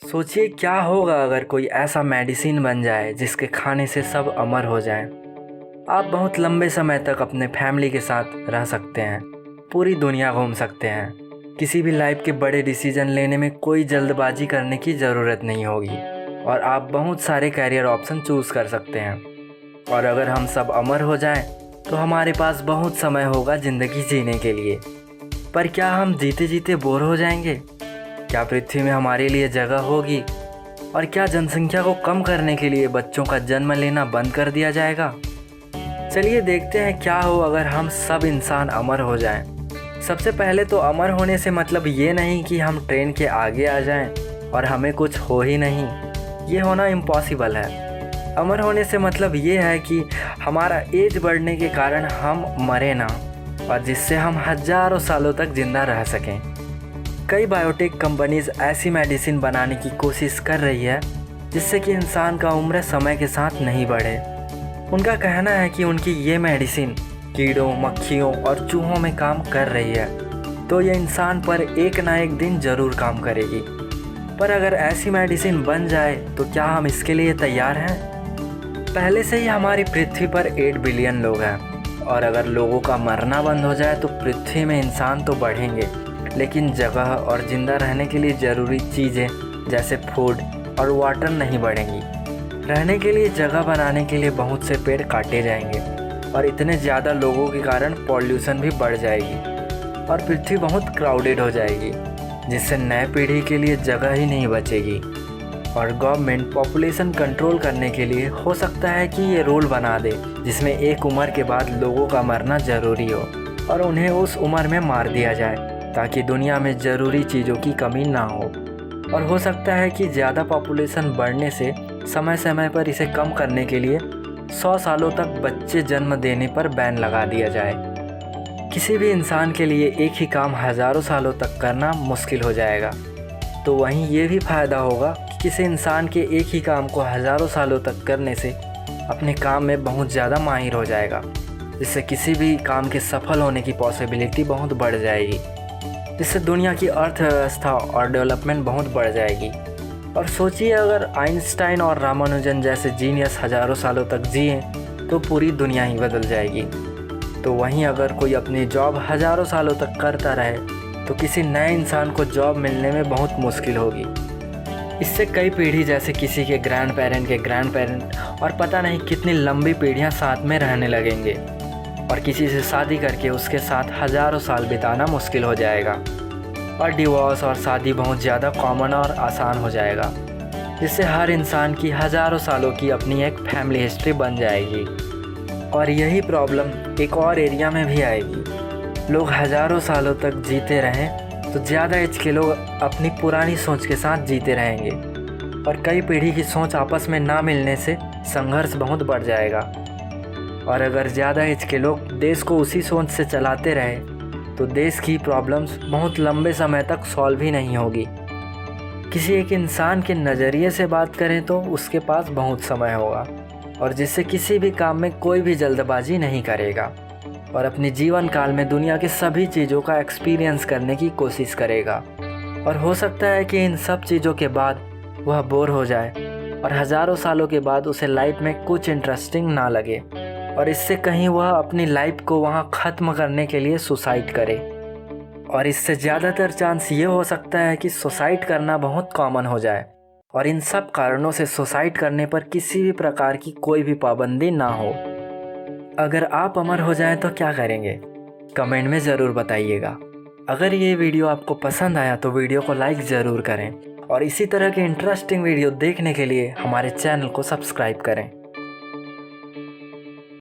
सोचिए क्या होगा अगर कोई ऐसा मेडिसिन बन जाए जिसके खाने से सब अमर हो जाएं। आप बहुत लंबे समय तक अपने फैमिली के साथ रह सकते हैं, पूरी दुनिया घूम सकते हैं। किसी भी लाइफ के बड़े डिसीजन लेने में कोई जल्दबाजी करने की ज़रूरत नहीं होगी और आप बहुत सारे कैरियर ऑप्शन चूज़ कर सकते हैं। और अगर हम सब अमर हो जाएं तो हमारे पास बहुत समय होगा ज़िंदगी जीने के लिए। पर क्या हम जीते जीते बोर हो जाएंगे? क्या पृथ्वी में हमारे लिए जगह होगी? और क्या जनसंख्या को कम करने के लिए बच्चों का जन्म लेना बंद कर दिया जाएगा? चलिए देखते हैं क्या हो अगर हम सब इंसान अमर हो जाएं। सबसे पहले तो अमर होने से मतलब ये नहीं कि हम ट्रेन के आगे आ जाएं और हमें कुछ हो ही नहीं। ये होना इम्पॉसिबल है। अमर होने से मतलब ये है कि हमारा एज बढ़ने के कारण हम मरे ना, और जिससे हम हज़ारों सालों तक जिंदा रह सकें। कई बायोटेक कंपनीज ऐसी मेडिसिन बनाने की कोशिश कर रही है जिससे कि इंसान का उम्र समय के साथ नहीं बढ़े। उनका कहना है कि उनकी ये मेडिसिन कीड़ों, मक्खियों और चूहों में काम कर रही है, तो ये इंसान पर एक ना एक दिन ज़रूर काम करेगी। पर अगर ऐसी मेडिसिन बन जाए तो क्या हम इसके लिए तैयार हैं? पहले से ही हमारी पृथ्वी पर 8 बिलियन लोग हैं, और अगर लोगों का मरना बंद हो जाए तो पृथ्वी में इंसान तो बढ़ेंगे, लेकिन जगह और ज़िंदा रहने के लिए ज़रूरी चीज़ें जैसे फूड और वाटर नहीं बढ़ेंगी। रहने के लिए जगह बनाने के लिए बहुत से पेड़ काटे जाएंगे और इतने ज़्यादा लोगों के कारण पॉल्यूशन भी बढ़ जाएगी और पृथ्वी बहुत क्राउडेड हो जाएगी, जिससे नए पीढ़ी के लिए जगह ही नहीं बचेगी। और गवर्नमेंट पॉपुलेशन कंट्रोल करने के लिए हो सकता है कि ये रूल बना दे जिसमें एक उम्र के बाद लोगों का मरना ज़रूरी हो और उन्हें उस उम्र में मार दिया जाए, ताकि दुनिया में ज़रूरी चीज़ों की कमी ना हो। और हो सकता है कि ज़्यादा पॉपुलेशन बढ़ने से समय समय पर इसे कम करने के लिए 100 सालों तक बच्चे जन्म देने पर बैन लगा दिया जाए। किसी भी इंसान के लिए एक ही काम हज़ारों सालों तक करना मुश्किल हो जाएगा, तो वहीं ये भी फ़ायदा होगा कि किसी इंसान के एक ही काम को हज़ारों सालों तक करने से अपने काम में बहुत ज़्यादा माहिर हो जाएगा, जिससे किसी भी काम के सफल होने की पॉसिबिलिटी बहुत बढ़ जाएगी, जिससे दुनिया की अर्थव्यवस्था और डेवलपमेंट बहुत बढ़ जाएगी। और सोचिए अगर आइंस्टाइन और रामानुजन जैसे जीनियस हज़ारों सालों तक जिए तो पूरी दुनिया ही बदल जाएगी। तो वहीं अगर कोई अपनी जॉब हज़ारों सालों तक करता रहे तो किसी नए इंसान को जॉब मिलने में बहुत मुश्किल होगी। इससे कई पीढ़ी जैसे किसी के ग्रैंड पेरेंट और पता नहीं कितनी लंबी पीढ़ियाँ साथ में रहने लगेंगे, और किसी से शादी करके उसके साथ हज़ारों साल बिताना मुश्किल हो जाएगा। और डिवोर्स और शादी बहुत ज़्यादा कॉमन और आसान हो जाएगा, जिससे हर इंसान की हज़ारों सालों की अपनी एक फैमिली हिस्ट्री बन जाएगी। और यही प्रॉब्लम एक और एरिया में भी आएगी। लोग हज़ारों सालों तक जीते रहें तो ज़्यादा एज के लोग अपनी पुरानी सोच के साथ जीते रहेंगे, और कई पीढ़ी की सोच आपस में ना मिलने से संघर्ष बहुत बढ़ जाएगा। और अगर ज़्यादा एज के लोग देश को उसी सोच से चलाते रहे तो देश की प्रॉब्लम्स बहुत लंबे समय तक सॉल्व ही नहीं होगी। किसी एक इंसान के नज़रिए से बात करें तो उसके पास बहुत समय होगा, और जिससे किसी भी काम में कोई भी जल्दबाजी नहीं करेगा और अपने जीवन काल में दुनिया की सभी चीज़ों का एक्सपीरियंस करने की कोशिश करेगा। और हो सकता है कि इन सब चीज़ों के बाद वह बोर हो जाए और हज़ारों सालों के बाद उसे लाइफ में कुछ इंटरेस्टिंग ना लगे, और इससे कहीं वह अपनी लाइफ को वहाँ ख़त्म करने के लिए सुसाइड करे। और इससे ज़्यादातर चांस ये हो सकता है कि सुसाइड करना बहुत कॉमन हो जाए, और इन सब कारणों से सुसाइड करने पर किसी भी प्रकार की कोई भी पाबंदी ना हो। अगर आप अमर हो जाएं तो क्या करेंगे? कमेंट में ज़रूर बताइएगा। अगर ये वीडियो आपको पसंद आया तो वीडियो को लाइक ज़रूर करें, और इसी तरह के इंटरेस्टिंग वीडियो देखने के लिए हमारे चैनल को सब्सक्राइब करें।